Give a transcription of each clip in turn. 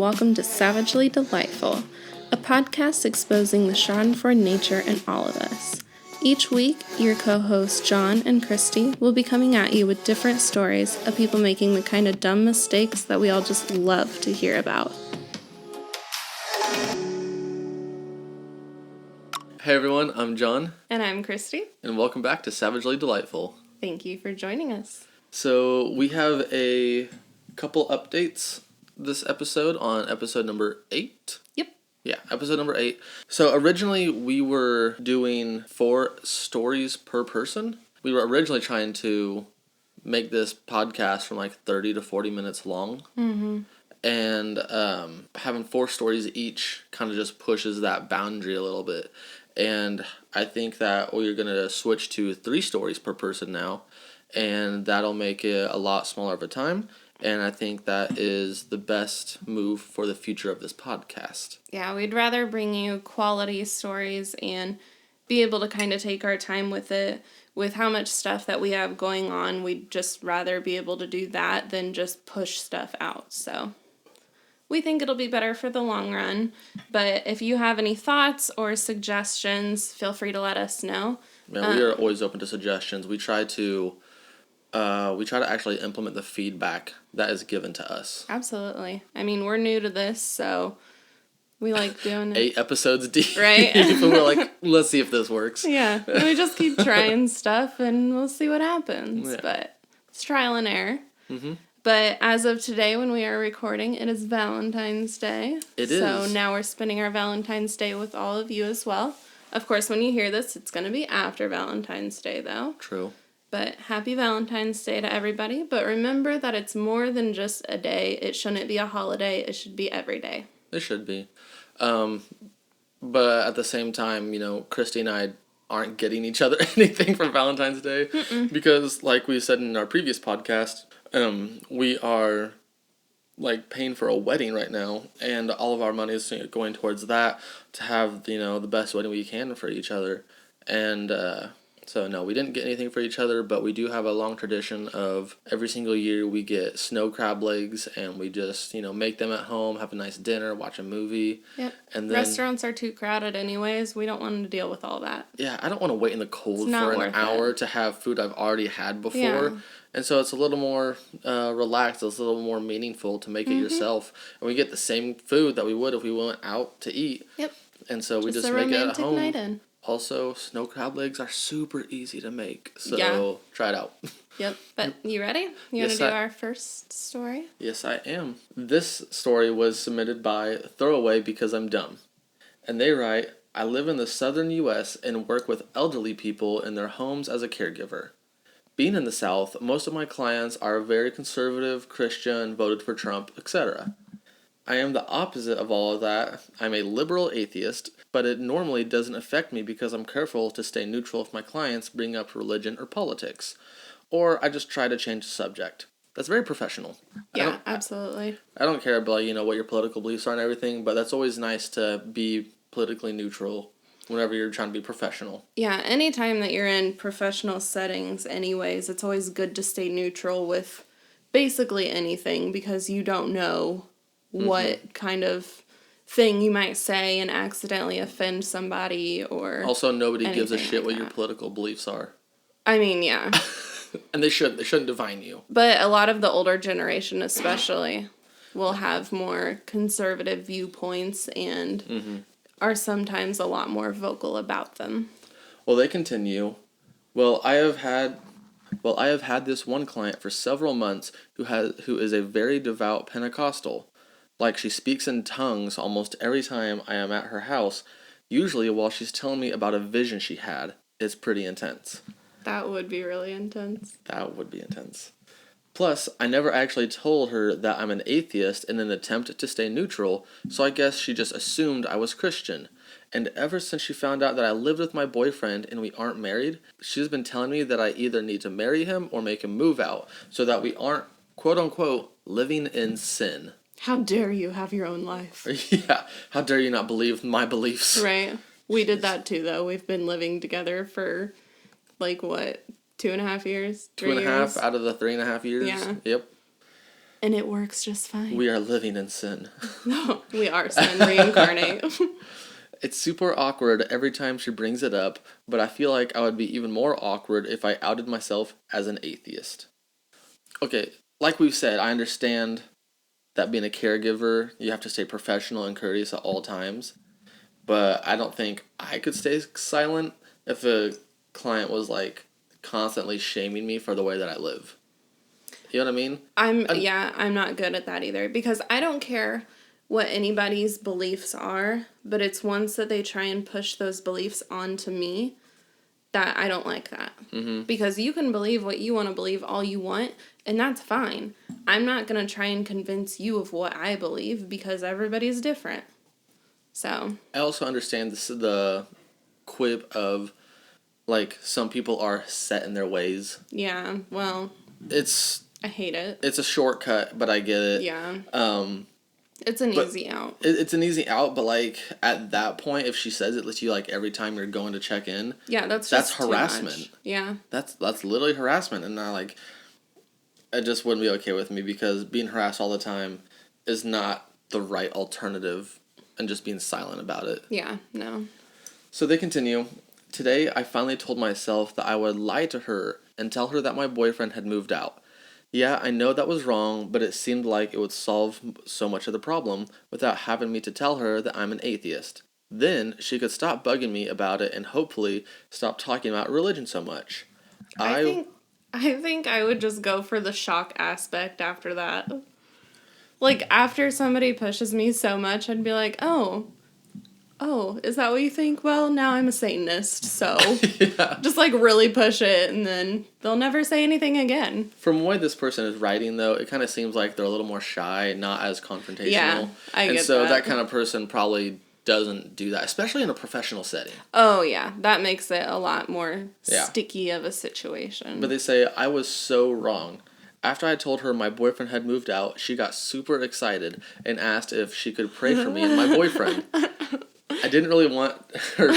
welcome to Savagely Delightful, a podcast exposing the schadenfreude nature in all of us. Each week, your co-hosts John and Christy will be coming at you with different stories of people making the kind of dumb mistakes that we all just love to hear about. Hey everyone, I'm John. And I'm Christy. And welcome back to Savagely Delightful. Thank you for joining us. So we have a couple updates this episode on episode number 8. Yep. Yeah, episode number 8. So originally we were doing 4 stories per person. We were originally trying to make this podcast from like 30 to 40 minutes long. Mm-hmm. And having 4 stories each kind of just pushes that boundary a little bit. And I think that we're going to switch to 3 stories per person now. And that'll make it a lot smaller of a time. And I think that is the best move for the future of this podcast. Yeah, we'd rather bring you quality stories and be able to kind of take our time with it. With how much stuff that we have going on, we'd just rather be able to do that than just push stuff out. So we think it'll be better for the long run. But if you have any thoughts or suggestions, feel free to let us know. Yeah, we are always open to suggestions. We try to actually implement the feedback that is given to us. Absolutely. I mean, we're new to this, so we like doing it. 8 episodes deep. Right? But we're like, let's see if this works. Yeah. We just keep trying stuff, and we'll see what happens. Yeah. But it's trial and error. Mm-hmm. But as of today, when we are recording, it is Valentine's Day. It is. So now we're spending our Valentine's Day with all of you as well. Of course, when you hear this, it's going to be after Valentine's Day, though. True. But happy Valentine's Day to everybody. But remember that it's more than just a day. It shouldn't be a holiday. It should be every day. It should be. But at the same time, Christy and I aren't getting each other anything for Valentine's Day. Mm-mm. Because, like we said in our previous podcast, we are like paying for a wedding right now, and all of our money is going towards that to have, the best wedding we can for each other. And, so, no, we didn't get anything for each other, but we do have a long tradition of every single year we get snow crab legs, and we just, make them at home, have a nice dinner, watch a movie. Yep. And then, restaurants are too crowded anyways. We don't want to deal with all that. Yeah, I don't want to wait in the cold for an hour to have food I've already had before. Yeah. And so it's a little more relaxed, it's a little more meaningful to make it yourself. And we get the same food that we would if we went out to eat. Yep. And so we just make it at home. Night in. Also, snow crab legs are super easy to make, so try it out. Yep, but you ready? You want to do our first story? Yes, I am. This story was submitted by throwaway-bc-im-dumb. And they write, I live in the southern U.S. and work with elderly people in their homes as a caregiver. Being in the South, most of my clients are very conservative, Christian, voted for Trump, etc. I am the opposite of all of that. I'm a liberal atheist, but it normally doesn't affect me because I'm careful to stay neutral if my clients bring up religion or politics. Or I just try to change the subject. That's very professional. Yeah, absolutely. I don't care about, what your political beliefs are and everything, but that's always nice to be politically neutral whenever you're trying to be professional. Yeah, anytime that you're in professional settings anyways, it's always good to stay neutral with basically anything because you don't know what kind of thing you might say and accidentally offend somebody or also, nobody gives a shit what your political beliefs are. I mean, yeah. And they shouldn't define you. But a lot of the older generation especially will have more conservative viewpoints and are sometimes a lot more vocal about them. Well, they continue. Well, I have had this one client for several months who is a very devout Pentecostal. Like, she speaks in tongues almost every time I am at her house, usually while she's telling me about a vision she had. It's pretty intense. That would be really intense. That would be intense. Plus, I never actually told her that I'm an atheist in an attempt to stay neutral, so I guess she just assumed I was Christian. And ever since she found out that I lived with my boyfriend and we aren't married, she's been telling me that I either need to marry him or make him move out, so that we aren't, quote-unquote, living in sin. How dare you have your own life? Yeah, how dare you not believe my beliefs? Right. We did that too, though. We've been living together for, 2.5 years? 2.5 out of the 3.5 years? Yeah. Yep. And it works just fine. We are living in sin. No, we are sin reincarnate. It's super awkward every time she brings it up, but I feel like I would be even more awkward if I outed myself as an atheist. Okay, like we've said, I understand that being a caregiver, you have to stay professional and courteous at all times, but I don't think I could stay silent if a client was, like, constantly shaming me for the way that I live. You know what I mean? I'm not good at that either, because I don't care what anybody's beliefs are, but it's once that they try and push those beliefs onto me that I don't like that. Mm-hmm. Because you can believe what you want to believe all you want, and that's fine. I'm not going to try and convince you of what I believe, because everybody's different. So I also understand the quip of, like, some people are set in their ways. Yeah, well, I hate it. It's a shortcut, but I get it. Yeah. It's an easy out. It's an easy out, but, like, at that point, if she says it to you, like, every time you're going to check in, yeah, that's harassment. Too much. Yeah. That's literally harassment, and it just wouldn't be okay with me, because being harassed all the time is not the right alternative, and just being silent about it. Yeah, no. So they continue. Today, I finally told myself that I would lie to her and tell her that my boyfriend had moved out. Yeah, I know that was wrong, but it seemed like it would solve so much of the problem without having me to tell her that I'm an atheist. Then she could stop bugging me about it and hopefully stop talking about religion so much. I think I would just go for the shock aspect after that. Like, after somebody pushes me so much, I'd be like, oh, is that what you think? Well, now I'm a Satanist, so yeah. Just, like, really push it, and then they'll never say anything again. From the way this person is writing, though, it kind of seems like they're a little more shy, not as confrontational. Yeah, I get that. And so that kind of person probably doesn't do that, especially in a professional setting. Oh, yeah. That makes it a lot more sticky of a situation. But they say, I was so wrong. After I told her my boyfriend had moved out, she got super excited and asked if she could pray for me and my boyfriend. I didn't really want her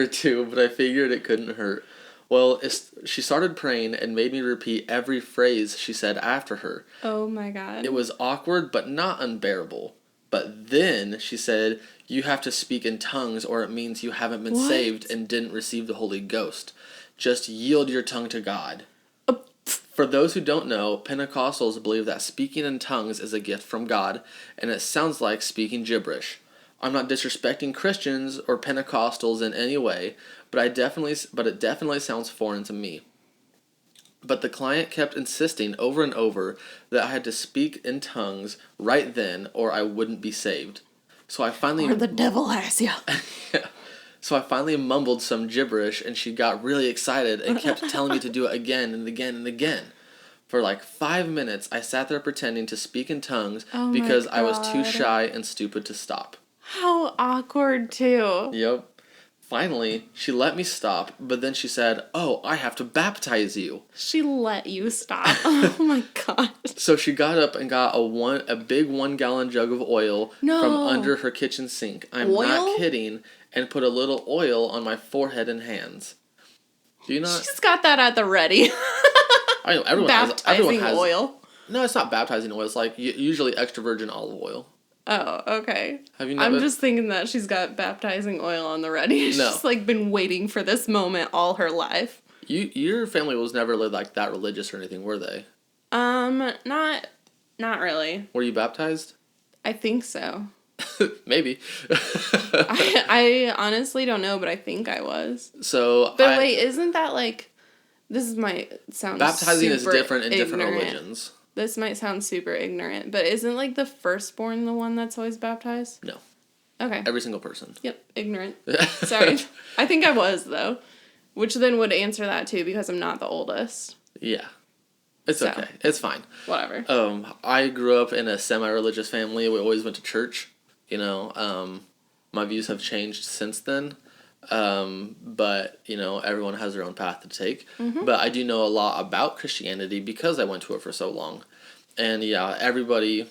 to, but I figured it couldn't hurt. Well, she started praying and made me repeat every phrase she said after her. Oh my God. It was awkward, but not unbearable. But then she said, you have to speak in tongues or it means you haven't been saved and didn't receive the Holy Ghost. Just yield your tongue to God. For those who don't know, Pentecostals believe that speaking in tongues is a gift from God, and it sounds like speaking gibberish. I'm not disrespecting Christians or Pentecostals in any way, but it definitely sounds foreign to me. But the client kept insisting over and over that I had to speak in tongues right then, or I wouldn't be saved. So I finally... Or the devil has you. Yeah. So I finally mumbled some gibberish, and she got really excited and kept telling me to do it again and again and again. For like 5 minutes, I sat there pretending to speak in tongues because I was too shy and stupid to stop. How awkward, too. Yep. Finally, she let me stop, but then she said, oh, I have to baptize you. She let you stop. Oh my God. So she got up and got a big 1-gallon jug of oil from under her kitchen sink. I'm not kidding. And put a little oil on my forehead and hands. Do you not? She's got that at the ready. I know, everyone has oil. No, it's not baptizing oil. It's like usually extra virgin olive oil. Oh, okay. Have you never? I'm just thinking that she's got baptizing oil on the ready. She's just like been waiting for this moment all her life. Your family was never like that religious or anything, were they? Not really. Were you baptized? I think so. Maybe. I honestly don't know, but I think I was. But wait, isn't that like... This might sound baptizing is different in different religions. This might sound super ignorant, but isn't like the firstborn the one that's always baptized? No. Okay. Every single person. Yep, ignorant. Sorry. I think I was, though. Which then would answer that, too, because I'm not the oldest. Yeah. It's okay. It's fine. Whatever. I grew up in a semi-religious family. We always went to church. You know, my views have changed since then. But, you know, everyone has their own path to take. Mm-hmm. But I do know a lot about Christianity because I went to it for so long. And, yeah, everybody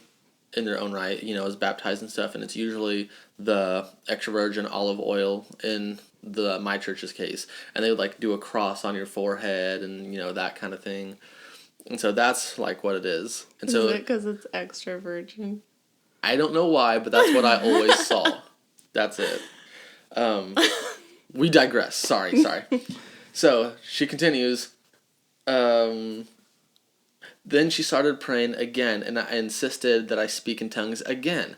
in their own right, you know, is baptized and stuff. And it's usually the extra virgin olive oil in my church's case. And they would, like, do a cross on your forehead and, you know, that kind of thing. And so that's like what it is. And Is so it because it's extra virgin? I don't know why, but that's what I always saw. That's it. We digress. Sorry. So she continues. Then she started praying again, and I insisted that I speak in tongues again.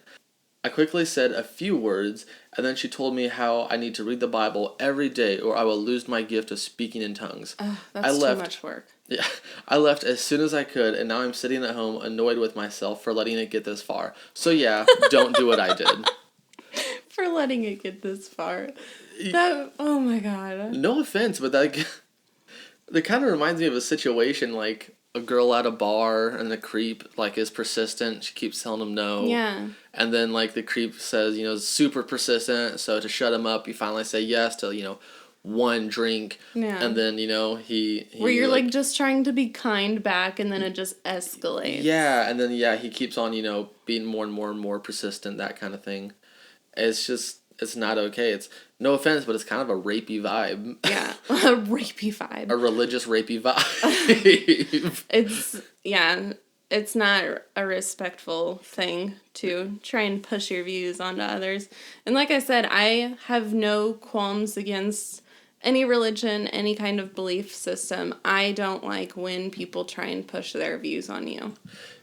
I quickly said a few words, and then she told me how I need to read the Bible every day or I will lose my gift of speaking in tongues. That's too much work. Yeah, I left as soon as I could, and now I'm sitting at home annoyed with myself for letting it get this far. So yeah, don't do what I did. For letting it get this far. Oh my god. No offense, but that kind of reminds me of a situation like a girl at a bar and the creep like is persistent. She keeps telling him no. Yeah. And then like the creep says, super persistent. So to shut him up, you finally say yes to, one drink. Yeah. And then, he where you're like just trying to be kind back and then it just escalates. Yeah, and then he keeps on, being more and more and more persistent, that kind of thing. It's not okay. It's no offense, but it's kind of a rapey vibe. Yeah, a rapey vibe. A religious rapey vibe. It's not a respectful thing to try and push your views onto others. And like I said, I have no qualms against any religion, any kind of belief system. I don't like when people try and push their views on you.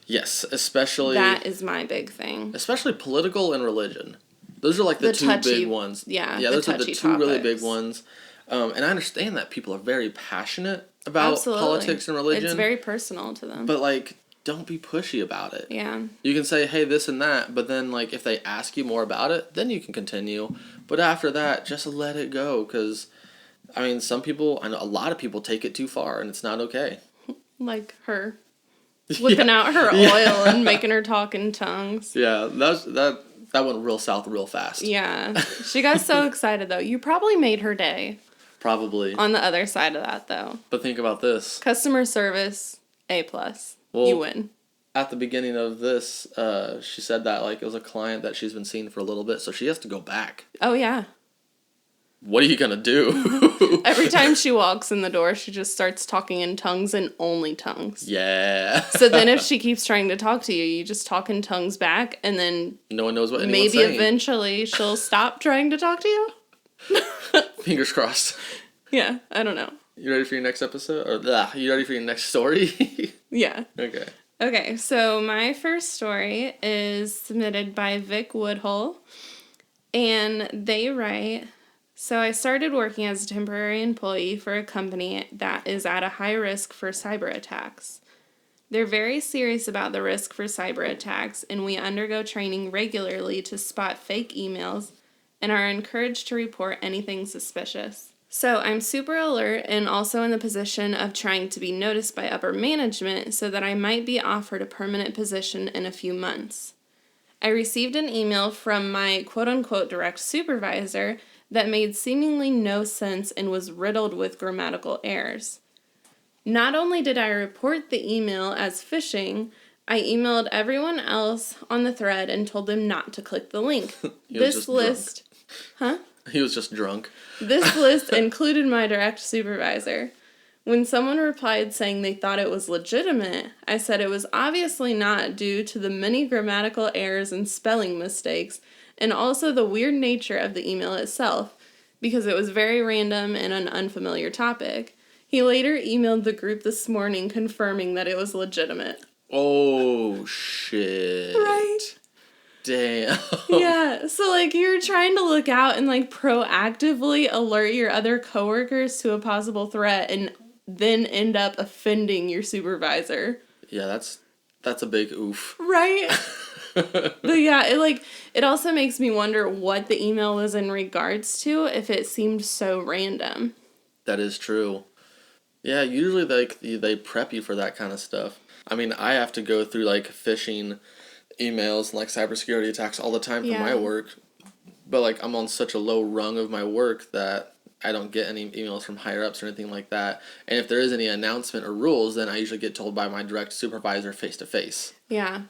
Yes, especially... That is my big thing. Especially political and religion. Those are like the two big ones. Yeah, those are the two really big ones. And I understand that people are very passionate about politics and religion. It's very personal to them. But like, don't be pushy about it. Yeah. You can say, hey, this and that, but then like if they ask you more about it, then you can continue. But after that, just let it go, because I mean, I know a lot of people take it too far, and it's not okay. Like her. Whipping out her oil and making her talk in tongues. Yeah, that went real south real fast. Yeah. She got so excited, though. You probably made her day. Probably. On the other side of that, though. But think about this. Customer service, A+. Well, you win. At the beginning of this, she said that like it was a client that she's been seeing for a little bit, so she has to go back. Oh, yeah. What are you going to do? Every time she walks in the door, she just starts talking in tongues and only tongues. Yeah. So then if she keeps trying to talk to you, you just talk in tongues back, and then... No one knows what anyone's saying. Maybe eventually she'll stop trying to talk to you? Fingers crossed. Yeah, I don't know. You ready for your next episode? Or you ready for your next story? Yeah. Okay. Okay, so my first story is submitted by Vic Woodhull, and they write... So I started working as a temporary employee for a company that is at a high risk for cyber attacks. They're very serious about the risk for cyber attacks, and we undergo training regularly to spot fake emails and are encouraged to report anything suspicious. So I'm super alert and also in the position of trying to be noticed by upper management so that I might be offered a permanent position in a few months. I received an email from my quote-unquote direct supervisor that made seemingly no sense and was riddled with grammatical errors. Not only did I report the email as phishing, I emailed everyone else on the thread and told them not to click the link. This list... Huh? He was just drunk. This list included my direct supervisor. When someone replied saying they thought it was legitimate, I said it was obviously not due to the many grammatical errors and spelling mistakes, and also the weird nature of the email itself, because it was very random and an unfamiliar topic. He later emailed the group this morning confirming that it was legitimate. Oh, shit. Right? Damn. Yeah, so, like, you're trying to look out and, like, proactively alert your other coworkers to a possible threat and then end up offending your supervisor. Yeah, that's a big oof. Right? But yeah, it also makes me wonder what the email was in regards to if it seemed so random. That is true. Yeah, usually they prep you for that kind of stuff. I mean, I have to go through like phishing emails and like cybersecurity attacks all the time for my work. But like I'm on such a low rung of my work that I don't get any emails from higher ups or anything like that. And if there is any announcement or rules, then I usually get told by my direct supervisor face to face. Yeah.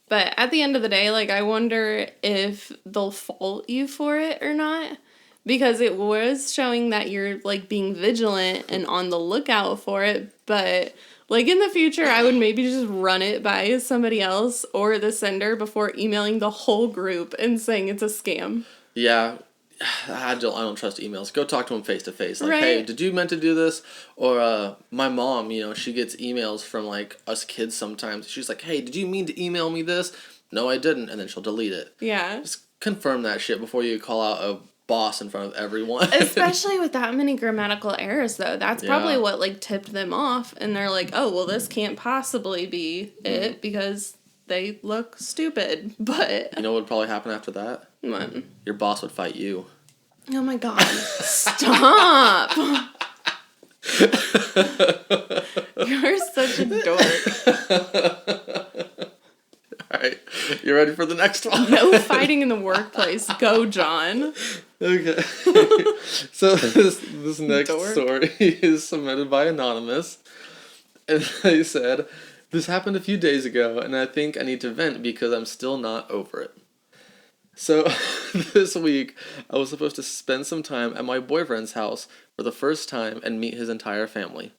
But at the end of the day, like, I wonder if they'll fault you for it or not. Because it was showing that you're, like, being vigilant and on the lookout for it. But, Like, in the future, I would maybe just run it by somebody else or the sender before emailing the whole group and saying it's a scam. Yeah. I don't trust emails. Go talk to them face to face. Like, Right. hey, did you meant to do this? Or my mom, she gets emails from like us kids sometimes. She's like, hey, did you mean to email me this? No, I didn't. And then she'll delete it. Yeah. Just confirm that shit before you call out a boss in front of everyone. Especially with that many grammatical errors, though. That's probably Yeah. what, like, tipped them off. And they're like, oh, well, this can't possibly be it because they look stupid. But... You know what would probably happen after that? What? Your boss would fight you. Oh, my God. Stop! You're such a dork. Alright, you ready for the next one? No fighting in the workplace. Go, John. Okay. So this next story is submitted by Anonymous. And they said, this happened a few days ago, and I think I need to vent because I'm still not over it. So, this week, I was supposed to spend some time at my boyfriend's house for the first time and meet his entire family.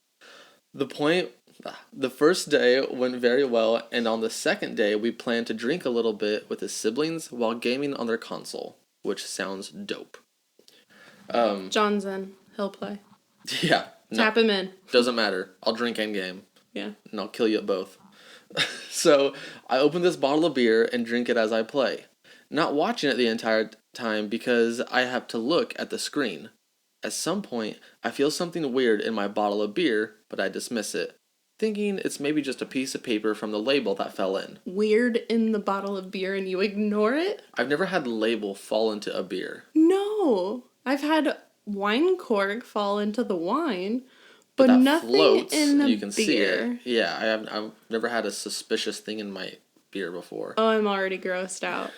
The first day went very well, and on the second day, we planned to drink a little bit with his siblings while gaming on their console, which sounds dope. John's in. He'll play. Yeah. No, Tap him in. doesn't matter. I'll drink and game. Yeah. And I'll kill you at both. So, I open this bottle of beer and drink it as I play. Not watching it the entire time because I have to look at the screen. At some point, I feel something weird in my bottle of beer, but I dismiss it, thinking it's maybe just a piece of paper from the label that fell in. Weird in the bottle of beer and you ignore it? I've never had the label fall into a beer. No. I've had wine cork fall into the wine, but that nothing floats, in the you can beer. see it. Yeah, I've never had a suspicious thing in my beer before. Oh, I'm already grossed out.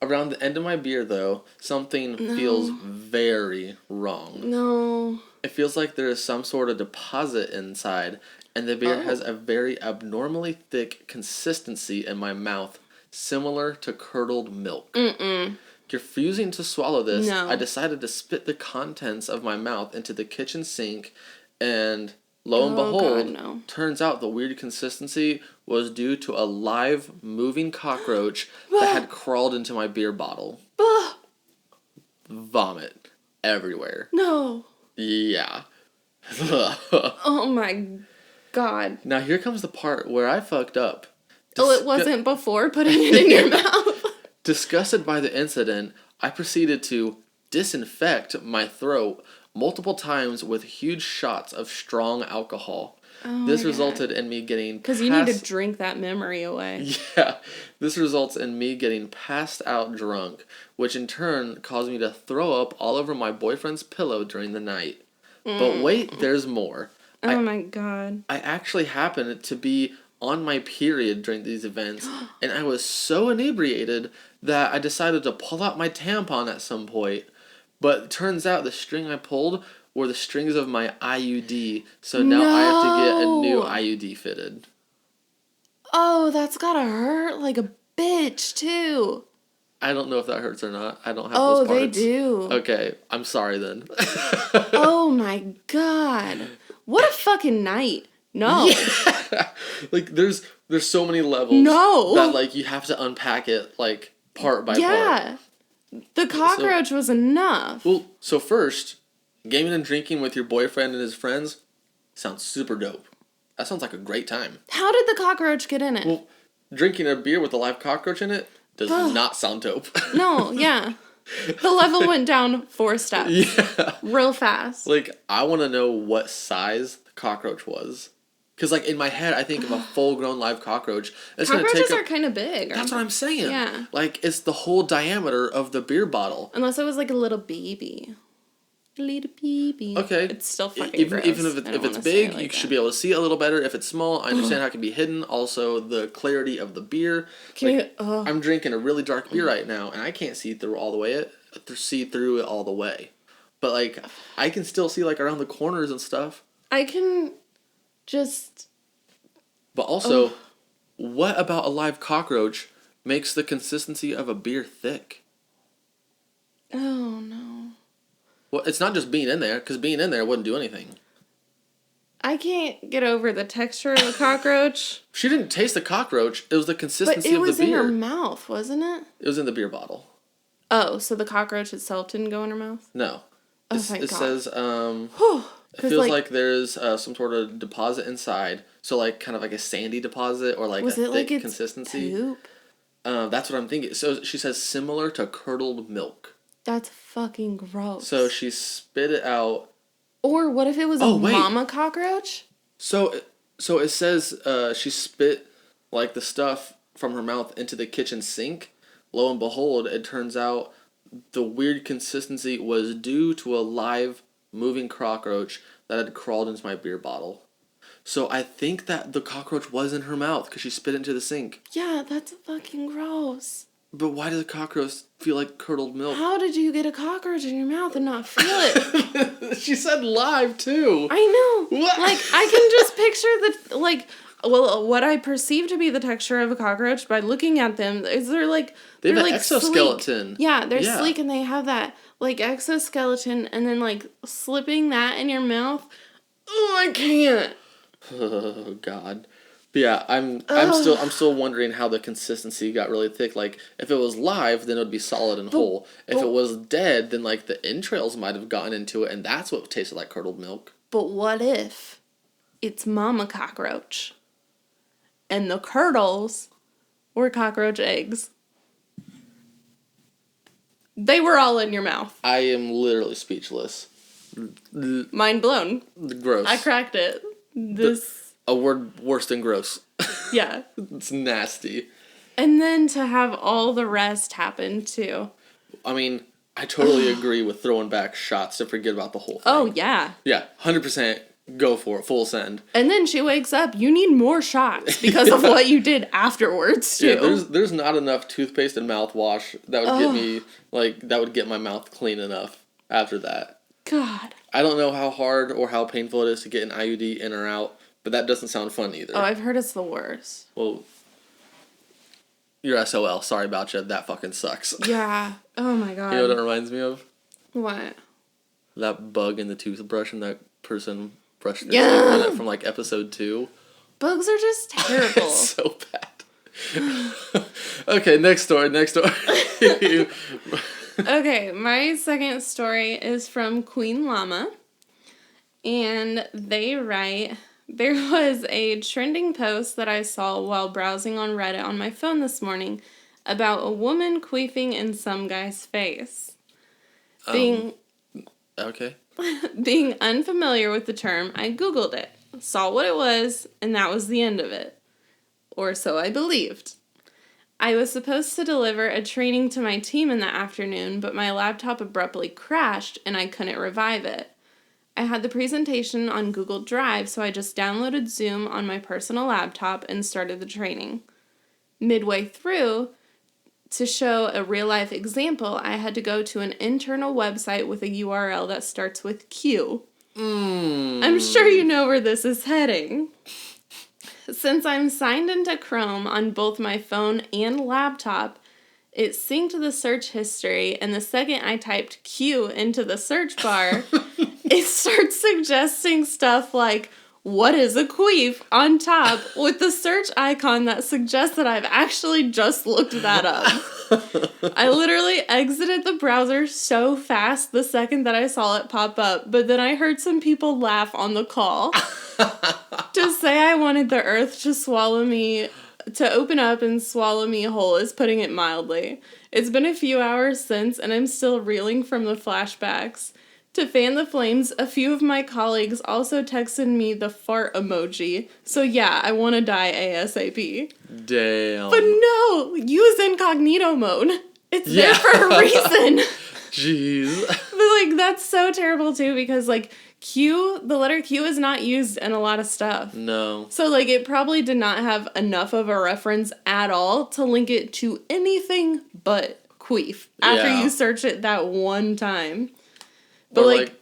Around the end of my beer, though, something feels very wrong. No. It feels like there is some sort of deposit inside, and the beer has a very abnormally thick consistency in my mouth, similar to curdled milk. Mm-mm. Refusing to swallow this, No. I decided to spit the contents of my mouth into the kitchen sink, and lo and behold, God, no. turns out the weird consistency was due to a live, moving cockroach that had crawled into my beer bottle. Vomit everywhere. No. Yeah. Oh my God. Now here comes the part where I fucked up. It wasn't before putting it in your mouth. Disgusted by the incident, I proceeded to disinfect my throat multiple times with huge shots of strong alcohol. This resulted in me getting because you need to drink that memory away. Yeah, this results in me getting passed out drunk, which in turn caused me to throw up all over my boyfriend's pillow during the night. But wait, there's more. Oh my God. I actually happened to be on my period during these events, and I was so inebriated that I decided to pull out my tampon at some point. But it turns out the string I pulled were the strings of my IUD, so now I have to get a new IUD fitted. Oh, that's gotta hurt like a bitch, too. I don't know if that hurts or not. I don't have those parts. Oh, they do. Okay, I'm sorry then. Oh my God. What a fucking night. No. Yeah. Like, there's so many levels. No. That, like, you have to unpack it, like, part by part. Yeah. The cockroach was enough. Well, so first, gaming and drinking with your boyfriend and his friends sounds super dope. That sounds like a great time. How did the cockroach get in it? Well, drinking a beer with a live cockroach in it does not sound dope. No, yeah. The level went down 4 steps. Yeah. Real fast. Like, I want to know what size the cockroach was. Because, like, in my head, I think of a full-grown live cockroach. It's Cockroaches gonna are kind of big. That's what I'm saying. Yeah. Like, it's the whole diameter of the beer bottle. Unless it was like a little baby. Little baby. Okay. It's still fucking even gross. if it's big, you should be able to see it a little better. If it's small, I understand how it can be hidden. Also, the clarity of the beer. I'm drinking a really dark beer right now, and I can't see through all the way see through it all the way. But, like, I can still see, like, around the corners and stuff. I can just... But also, what about a live cockroach makes the consistency of a beer thick? Oh, no. Well, it's not just being in there, because being in there wouldn't do anything. I can't get over the texture of a cockroach. She didn't taste the cockroach. It was the But consistency it of the was in beer. her mouth, wasn't it? It was in the beer bottle. Oh, so the cockroach itself didn't go in her mouth? No. Oh, It thank God. says, Whew. it feels like there's some sort of deposit inside. So, like, kind of like a sandy deposit or like was a it thick like its consistency. poop? That's what I'm thinking. So, she says similar to curdled milk. That's fucking gross. So, she spit it out. Or what if it was a mama cockroach? So it says she spit, like, the stuff from her mouth into the kitchen sink. Lo and behold, it turns out the weird consistency was due to a live, moving cockroach that had crawled into my beer bottle. So I think that the cockroach was in her mouth because she spit it into the sink. Yeah, that's fucking gross. But why does a cockroach feel like curdled milk? How did you get a cockroach in your mouth and not feel it? She said live, too. I know. What? Like, I can just picture what I perceive to be the texture of a cockroach by looking at them is they're They have they're an like exoskeleton. Sleek. Yeah, they're sleek and they have that like exoskeleton, and then like slipping that in your mouth. Oh, I can't. Oh God. But yeah, I'm still wondering how the consistency got really thick. Like, if it was live, then it would be solid and whole. If it was dead, then like the entrails might have gotten into it, and that's what tasted like curdled milk. But what if it's mama cockroach and the curdles were cockroach eggs? They were all in your mouth. I am literally speechless. Mind blown. Gross. I cracked it. A word worse than gross. Yeah. It's nasty. And then to have all the rest happen too. I mean, I totally agree with throwing back shots to forget about the whole thing. Oh, yeah. Yeah, 100% go for it, full send. And then she wakes up, you need more shots because of what you did afterwards too. Yeah, there's not enough toothpaste and mouthwash that would get me, that would get my mouth clean enough after that. God. I don't know how hard or how painful it is to get an IUD in or out, but that doesn't sound fun either. Oh, I've heard it's the worst. Well, you're SOL. Sorry about you. That fucking sucks. Yeah. Oh my God. You know what it reminds me of? What? That bug in the toothbrush and that person brushed their teeth with it from like episode 2. Bugs are just terrible. It's so bad. Okay, next story. Okay, my second story is from KweenLlama. And they write, there was a trending post that I saw while browsing on Reddit on my phone this morning about a woman queefing in some guy's face. Okay. Being unfamiliar with the term, I Googled it, saw what it was, and that was the end of it. Or so I believed. I was supposed to deliver a training to my team in the afternoon, but my laptop abruptly crashed and I couldn't revive it. I had the presentation on Google Drive, so I just downloaded Zoom on my personal laptop and started the training. Midway through, to show a real-life example, I had to go to an internal website with a URL that starts with Q. I'm sure you know where this is heading. Since I'm signed into Chrome on both my phone and laptop, it synced the search history, and the second I typed Q into the search bar, it starts suggesting stuff like, what is a queef on top with the search icon that suggests that I've actually just looked that up. I literally exited the browser so fast the second that I saw it pop up, but then I heard some people laugh on the call. To say I wanted the earth to open up and swallow me whole is putting it mildly. It's been a few hours since, and I'm still reeling from the flashbacks. To fan the flames, a few of my colleagues also texted me the fart emoji. So yeah, I want to die ASAP. Damn. But no, use incognito mode. It's there for a reason. Jeez. But like, that's so terrible too, because like the letter Q is not used in a lot of stuff. No. So like, it probably did not have enough of a reference at all to link it to anything but queef after you search it that one time. But like,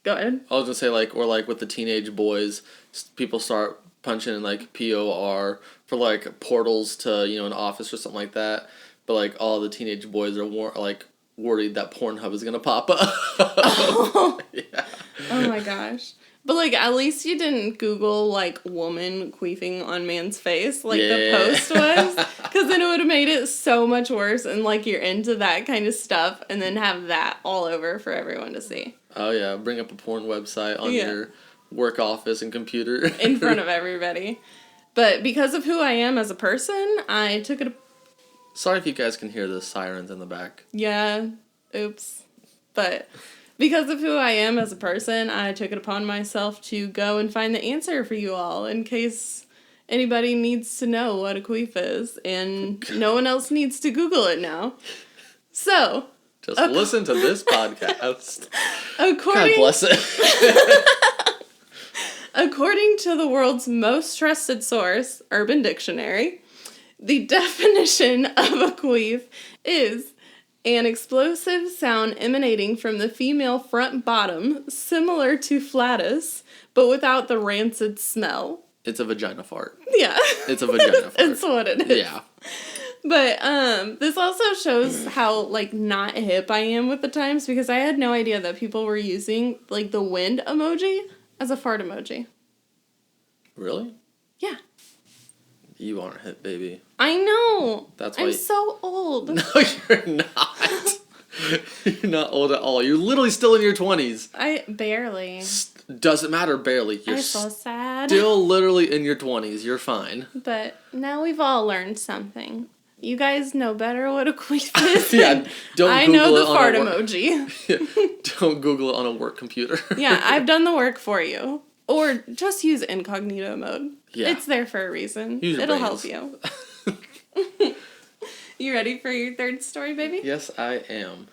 go ahead. I was gonna say or with the teenage boys, people start punching in like POR for like portals to an office or something like that. But like all the teenage boys are worried that Pornhub is gonna pop up. Oh. Yeah. Oh my gosh. But, like, at least you didn't Google, like, woman queefing on man's face like the post was. Because then it would have made it so much worse. And, like, you're into that kind of stuff. And then have that all over for everyone to see. Oh, yeah. Bring up a porn website on your work office and computer. In front of everybody. But because of who I am as a person, I took it... Sorry if you guys can hear the sirens in the back. Yeah. Oops. But... because of who I am as a person, I took it upon myself to go and find the answer for you all in case anybody needs to know what a queef is. And no one else needs to Google it now. So. Just listen to this podcast. God bless it. According to the world's most trusted source, Urban Dictionary, the definition of a queef is... an explosive sound emanating from the female front bottom, similar to flatus, but without the rancid smell. It's a vagina fart. Yeah. It's a vagina fart. It's what it is. Yeah. But this also shows how, like, not hip I am with the times, because I had no idea that people were using, like, the wind emoji as a fart emoji. Really? Yeah. You aren't hip, baby. I know. That's why I'm so old. No, you're not. You're not old at all. You're literally still in your 20s. I barely. Doesn't matter, barely. You're I'm so sad. still literally in your 20s. You're fine. But now we've all learned something. You guys know better what a queef is. Yeah, don't I Google know it the on fart a emoji. Don't Google it on a work computer. Yeah, I've done the work for you. Or just use incognito mode. Yeah. It's there for a reason. Use It'll brains. help you. You ready for your third story, baby? Yes, I am.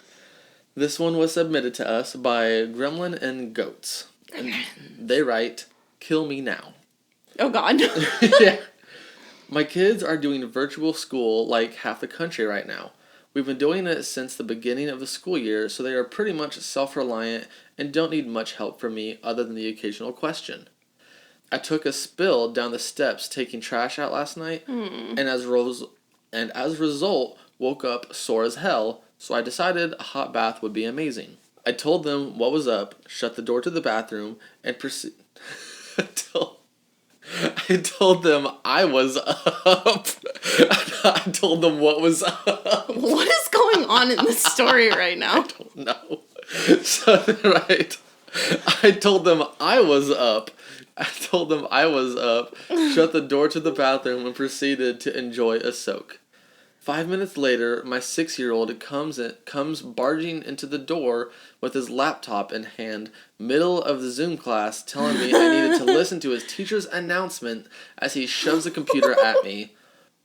This one was submitted to us by GremlinNGoats. And they write, "Kill me now." Oh, God. Yeah. My kids are doing virtual school like half the country right now. We've been doing it since the beginning of the school year, so they are pretty much self-reliant and don't need much help from me other than the occasional question. I took a spill down the steps taking trash out last night, and as a result, woke up sore as hell, so I decided a hot bath would be amazing. I told them what was up, shut the door to the bathroom, and I told them I was up. I told them what was up. What is going on in this story right now? I don't know. So, right. I told them I was up. Shut the door to the bathroom, and proceeded to enjoy a soak. 5 minutes later, my 6-year-old comes barging into the door with his laptop in hand, middle of the Zoom class, telling me I needed to listen to his teacher's announcement as he shoves the computer at me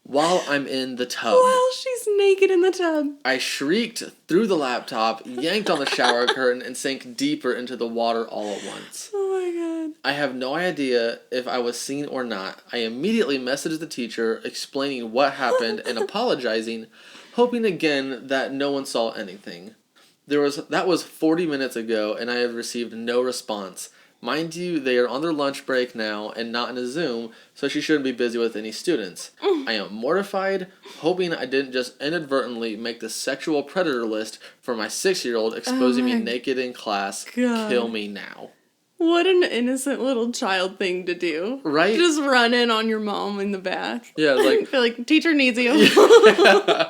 while I'm in the tub. While she's naked in the tub. I shrieked through the laptop, yanked on the shower curtain, and sank deeper into the water all at once. Oh my God. I have no idea if I was seen or not. I immediately messaged the teacher, explaining what happened and apologizing, hoping again that no one saw anything. That was 40 minutes ago, and I have received no response. Mind you, they are on their lunch break now and not in a Zoom, so she shouldn't be busy with any students. I am mortified, hoping I didn't just inadvertently make the sexual predator list for my 6-year-old, exposing me naked in class. God. Kill me now. What an innocent little child thing to do. Right? Just run in on your mom in the bath. Yeah, like... Feel like, teacher needs you. Yeah.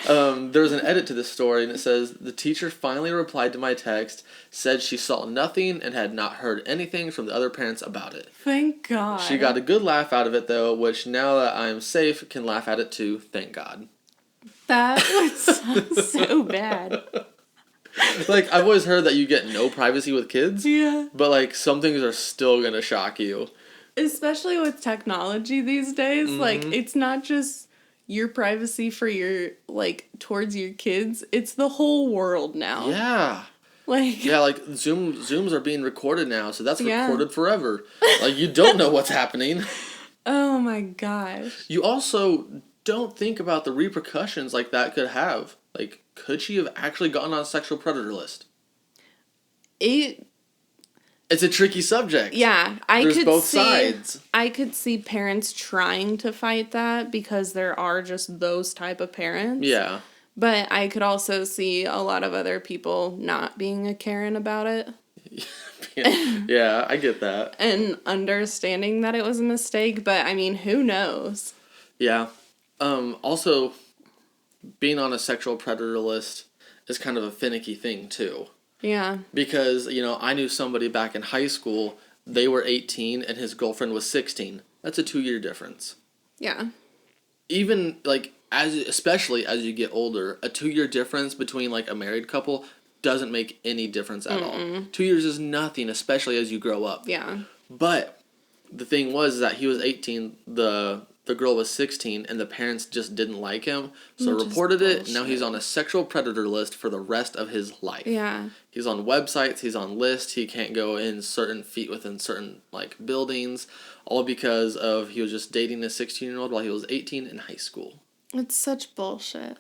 There's an edit to this story, and it says, the teacher finally replied to my text, said she saw nothing and had not heard anything from the other parents about it. Thank God. She got a good laugh out of it, though, which now that I am safe, can laugh at it too, thank God. That would sound so bad. Like, I've always heard that you get no privacy with kids. Yeah. But, like, some things are still gonna shock you. Especially with technology these days. Mm-hmm. Like, it's not just your privacy for your, like, towards your kids. It's the whole world now. Yeah. Like... Yeah, like, Zooms are being recorded now, so that's recorded forever. Like, you don't know what's happening. Oh, my gosh. You also don't think about the repercussions, like, that could have. Like, could she have actually gotten on a sexual predator list? It's a tricky subject. Yeah, There's both sides. I could see parents trying to fight that because there are just those type of parents. Yeah. But I could also see a lot of other people not being a Karen about it. lesbian. Yeah, I get that. And understanding that it was a mistake, but I mean, who knows? Yeah. Also, being on a sexual predator list is kind of a finicky thing, too. Yeah. Because, I knew somebody back in high school, they were 18 and his girlfriend was 16. That's a 2-year difference. Yeah. Even, especially as you get older, a 2-year difference between, a married couple doesn't make any difference at all. 2 years is nothing, especially as you grow up. Yeah. But the thing was that he was 18, the girl was 16, and the parents just didn't like him, so reported it. Now he's on a sexual predator list for the rest of his life. Yeah. He's on websites, he's on lists, he can't go in certain feet within certain, buildings, all because of he was just dating a 16-year-old while he was 18 in high school. It's such bullshit.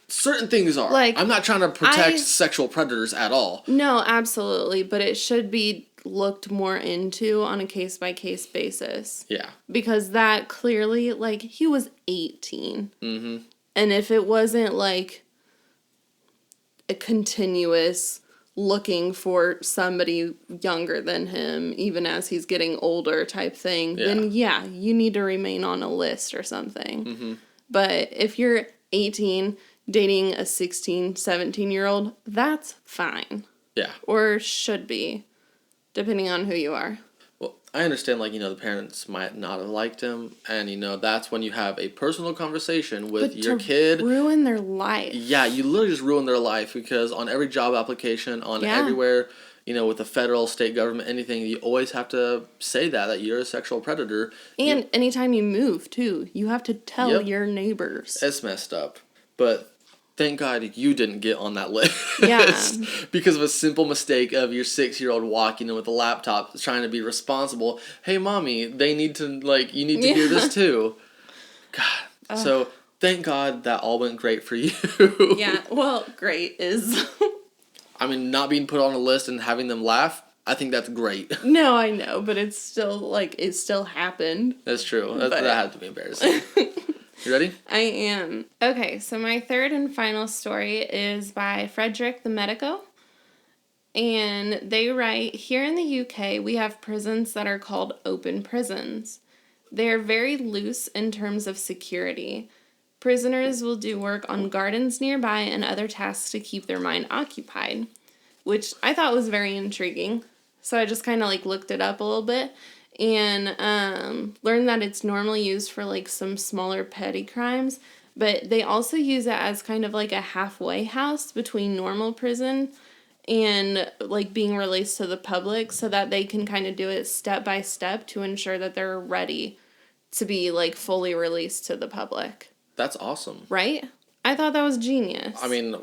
Certain things are. I'm not trying to protect sexual predators at all. No, absolutely, but it should be looked more into on a case-by-case basis. Yeah. Because that clearly, he was 18. Mm-hmm. And if it wasn't, a continuous looking for somebody younger than him, even as he's getting older type thing, then yeah, you need to remain on a list or something. Mm-hmm. But if you're 18, dating a 16, 17-year-old, that's fine. Yeah. Or should be, depending on who you are. Well, I understand, the parents might not have liked him, and, that's when you have a personal conversation with your kid. Ruin their life. Yeah, you literally just ruin their life, because on every job application, on everywhere, with the federal, state government, anything, you always have to say that you're a sexual predator. And anytime you move, too, you have to tell your neighbors. It's messed up. But thank God you didn't get on that list. Yeah. Because of a simple mistake of your 6-year-old walking in with a laptop trying to be responsible. Hey, mommy, they need to, you need to hear this too. God. So thank God that all went great for you. Yeah, well, great is... I mean, not being put on a list and having them laugh, I think that's great. No, I know, but it's still, it still happened. That's true. That had to be embarrassing. You ready? I am. Okay, so my third and final story is by Frederick the Medico. And they write, here in the UK, we have prisons that are called open prisons. They are very loose in terms of security. Prisoners will do work on gardens nearby and other tasks to keep their mind occupied, which I thought was very intriguing. So I just kind of looked it up a little bit and learned that it's normally used for some smaller petty crimes, but they also use it as kind of a halfway house between normal prison and being released to the public, so that they can kind of do it step by step to ensure that they're ready to be fully released to the public. That's awesome. Right? I thought that was genius. I mean,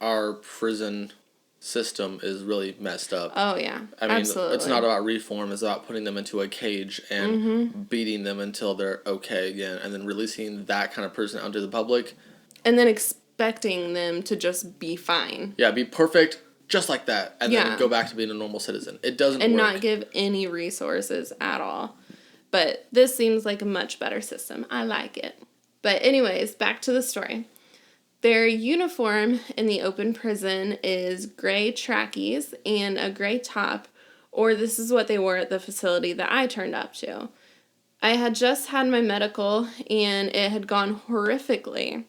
our prison system is really messed up. Oh, yeah. I mean, absolutely. It's not about reform. It's about putting them into a cage and beating them until they're okay again, and then releasing that kind of person out to the public. And then expecting them to just be fine. Yeah, be perfect just like that, and then go back to being a normal citizen. It doesn't work. And not give any resources at all. But this seems like a much better system. I like it. But anyways, back to the story. Their uniform in the open prison is gray trackies and a gray top, or this is what they wore at the facility that I turned up to. I had just had my medical, and it had gone horrifically.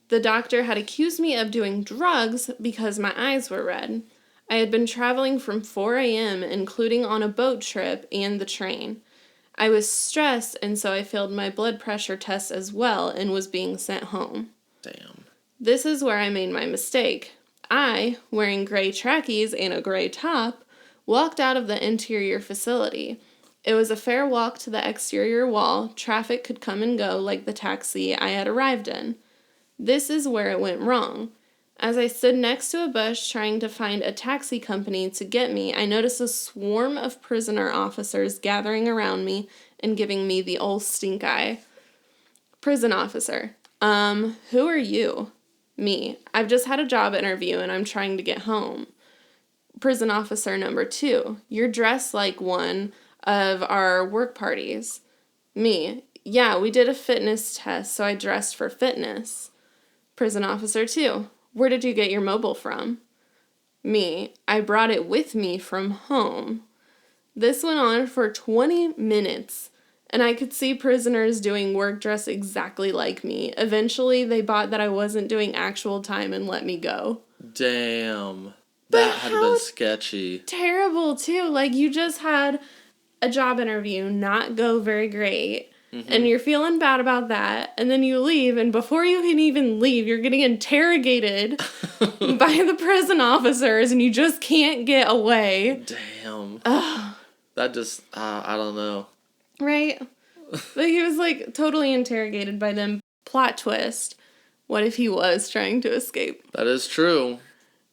The doctor had accused me of doing drugs because my eyes were red. I had been traveling from 4 a.m., including on a boat trip and the train. I was stressed, and so I failed my blood pressure test as well and was being sent home. Damn. This is where I made my mistake. I, wearing gray trackies and a gray top, walked out of the interior facility. It was a fair walk to the exterior wall. Traffic could come and go like the taxi I had arrived in. This is where it went wrong. As I stood next to a bush trying to find a taxi company to get me, I noticed a swarm of prisoner officers gathering around me and giving me the old stink eye. Prison officer. Who are you? Me. I've just had a job interview and I'm trying to get home. Prison officer number 2. You're dressed like one of our work parties. Me. Yeah, we did a fitness test, so I dressed for fitness. Prison officer 2. Where did you get your mobile from? me. I brought it with me from home. This went on for 20 minutes, and I could see prisoners doing work dressed exactly like me. Eventually, they bought that I wasn't doing actual time and let me go. Damn. That had been sketchy. Terrible, too. Like, you just had a job interview not go very great, and you're feeling bad about that, and then you leave, and before you can even leave, you're getting interrogated by the prison officers, and you just can't get away. Damn. Ugh. That just, I don't know. Right? But he was, like, totally interrogated by them. Plot twist. What if he was trying to escape? That is true.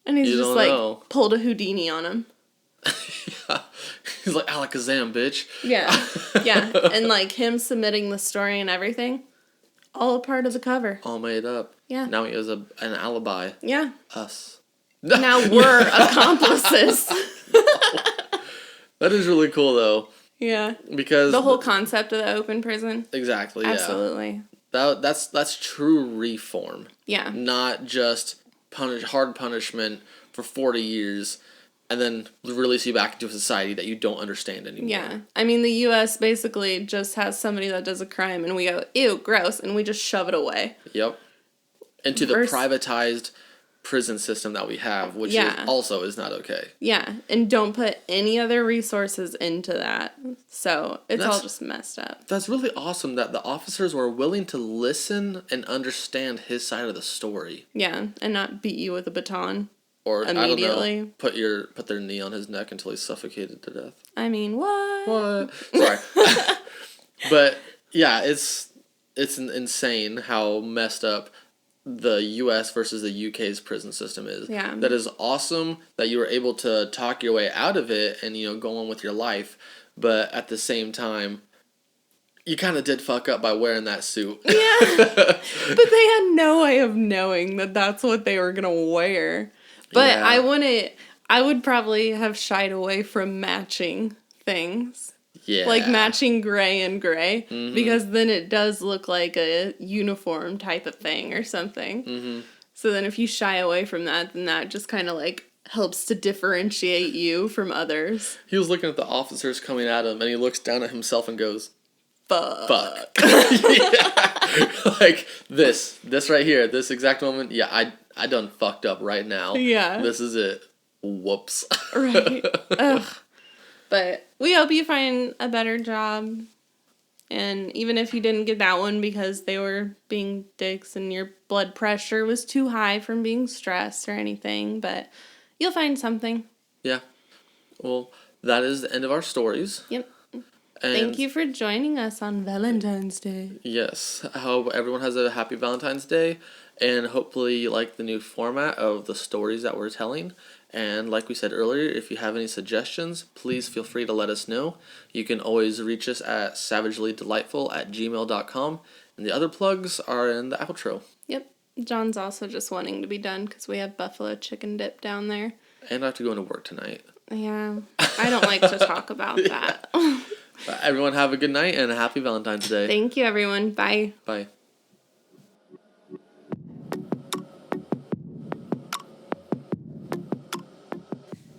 And he's You just, don't like, know. pulled a Houdini on him. Yeah. He's like, Alakazam, bitch. Yeah. Yeah. And, like, him submitting the story and everything. All a part of the cover. All made up. Yeah. Now he has an alibi. Yeah. Us. Now we're accomplices. That is really cool, though. Yeah. Because the whole concept of the open prison. Exactly, Absolutely. yeah. That's true reform. Yeah. Not just hard punishment for 40 years and then release you back into a society that you don't understand anymore. Yeah. I mean, the U.S. basically just has somebody that does a crime and we go, ew, gross, and we just shove it away. Yep. Into the privatized prison system that we have, which also is not okay. Yeah. And don't put any other resources into that. So it's all just messed up. That's really awesome that the officers were willing to listen and understand his side of the story. Yeah. And not beat you with a baton. Or, immediately. I don't know, put their knee on his neck until he's suffocated to death. I mean, what? Sorry. But, yeah, it's insane how messed up the U.S. versus the U.K.'s prison system is. Yeah. That is awesome that you were able to talk your way out of it and, go on with your life. But at the same time, you kind of did fuck up by wearing that suit. Yeah. But they had no way of knowing that that's what they were going to wear. But yeah. I would probably have shied away from matching things. Yeah. Like matching gray and gray. Mm-hmm. Because then it does look like a uniform type of thing or something. Mm-hmm. So then if you shy away from that, then that just kind of like helps to differentiate you from others. He was looking at the officers coming at him and he looks down at himself and goes, Fuck. Yeah. Like this right here, this exact moment, yeah, I done fucked up right now. Yeah. This is it. Whoops. Right. Ugh. But we hope you find a better job. And even if you didn't get that one because they were being dicks and your blood pressure was too high from being stressed or anything, but you'll find something. Yeah. Well, that is the end of our stories. Yep. And thank you for joining us on Valentine's Day. Yes. I hope everyone has a happy Valentine's Day. And hopefully you like the new format of the stories that we're telling. And like we said earlier, if you have any suggestions, please feel free to let us know. You can always reach us at savagellydelightful@gmail.com. And the other plugs are in the outro. Yep. John's also just wanting to be done because we have buffalo chicken dip down there. And I have to go into work tonight. Yeah. I don't like to talk about that. But everyone have a good night and a happy Valentine's Day. Thank you, everyone. Bye. Bye.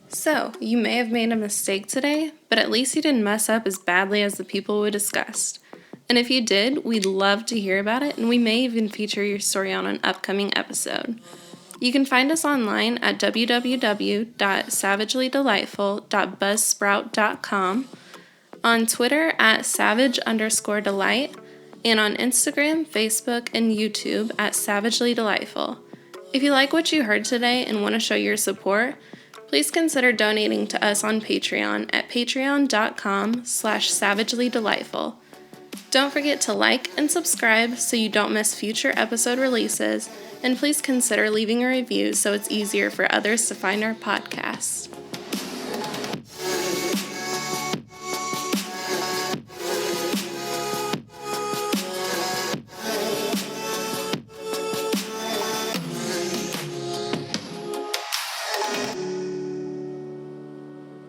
So, you may have made a mistake today, but at least you didn't mess up as badly as the people we discussed. And if you did, we'd love to hear about it, and we may even feature your story on an upcoming episode. You can find us online at www.savagellydelightful.buzzsprout.com, on Twitter at savage_delight, and on Instagram, Facebook, and YouTube at savagellydelightful. If you like what you heard today and want to show your support, please consider donating to us on Patreon at patreon.com/savagellydelightful. Don't forget to like and subscribe so you don't miss future episode releases, and please consider leaving a review so it's easier for others to find our podcast.